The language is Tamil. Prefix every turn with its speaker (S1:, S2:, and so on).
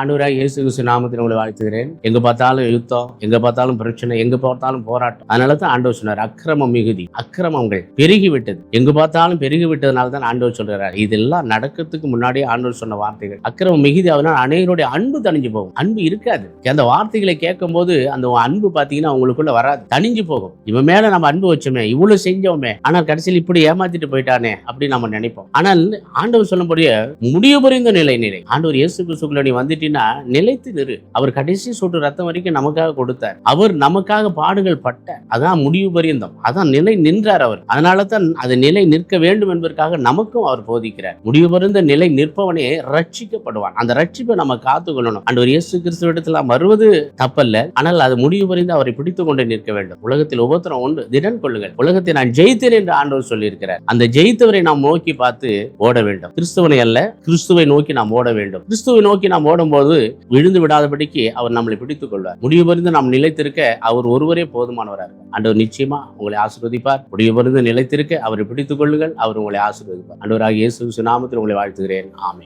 S1: ஆண்டவராகிய இயேசு கிறிஸ்து நாமத்தில் உங்களை வாழ்த்துகிறேன். எங்க பார்த்தாலும் யுத்தம், எங்க பார்த்தாலும் பிரச்சனை, எங்க பார்த்தாலும் போராட்டம். அதனால தான் ஆண்டவர் சொன்னார், அக்கிரமம் மிகுதி, அக்கிரமங்கள் பெருகி விட்டது. எங்க பார்த்தாலும் பெருகி விட்டதுனால தான் ஆண்டவர் சொல்றாரு. இதெல்லாம் நடக்கிறதுக்கு முன்னாடியே ஆண்டவர் சொன்ன வார்த்தைகள். அக்கிரமம் மிகுதி ஆகுதுன்னா அநேகருடைய அன்பு தணிஞ்சு போகும். அன்பு இருக்காது. அந்த வார்த்தைகளை கேட்கும் போது அந்த அன்பு பார்த்தீங்கன்னா உங்களுக்குள்ள வராது, தணிஞ்சு போகும். இவன் மேல நம்ம அன்பு வச்சோமே, இவ்வளவு செஞ்சோமே, ஆனால் கடைசியில் இப்படி ஏமாத்திட்டு போயிட்டானே அப்படின்னு நம்ம நினைப்போம். ஆனால் ஆண்டவர் சொல்லும்படியே முடிவு புரிந்த நிலை. ஆண்டவர் இயேசு கிறிஸ்துக்குள்ள நீ வந்துட்டீங்கன்னா நிலைத்து நிறு. அவர் கடைசி சொட்டு ரத்தம் வரைக்கும் நமக்காக கொடுத்தார். அவர் நமக்காக பாடுகள் பட்ட, அதான் முடிவு பரியந்தம், அதான் நிலை நின்றார் அவர். அதனால தான் அது நிலை நிற்க வேண்டும் என்பதற்காக நமக்கும் அவர் போதிக்கிறார். முடிவு பரிந்த நிலை நிற்பவனே ரட்சிக்கப்படுவான். அந்த ரட்சிப்பை நம்ம காத்துக்கொள்ளணும். ஆண்டவர் இயேசு கிறிஸ்துவிடத்தில் வருவது தப்பல்ல, ஆனால் அது முடிவு பரிந்து அவரை பிடித்துக் கொண்டு நிற்க வேண்டும். உலகத்தில் உபத்திரம் உண்டு, திடன் கொள்ளுங்கள். உலகத்தை நான் ஜெயித்தேன் என்று ஆண்டவர் சொல்லியிருக்கிறார். அந்த ஜெயித்தவரை நாம் நோக்கி பார்த்து ஓட வேண்டும். கிறிஸ்துவனை அல்ல, கிறிஸ்துவை நோக்கி நாம் ஓட வேண்டும். கிறிஸ்துவை நோக்கி நாம் ஓடும்போது விழுந்து விடாதபடிக்கு அவர் நம்மளை பிடித்துக் கொள்வார். முடிவு பரிந்து நாம் நிலைத்திருக்க அவர் ஒருவரே போதுமானவராக. ஆண்டவர் நிச்சயமா உங்களை ஆசீர்வதிப்பார். முடிவு பரிந்து நிலைத்திருக்க அவரை பிடித்துக் கொள்ளுங்கள், அவர் உங்களை ஆசீர்வதிப்பார். ஆண்டவராகிய இயேசு நாமத்தில் உங்களை வாழ்த்துகிறேன். ஆமென்.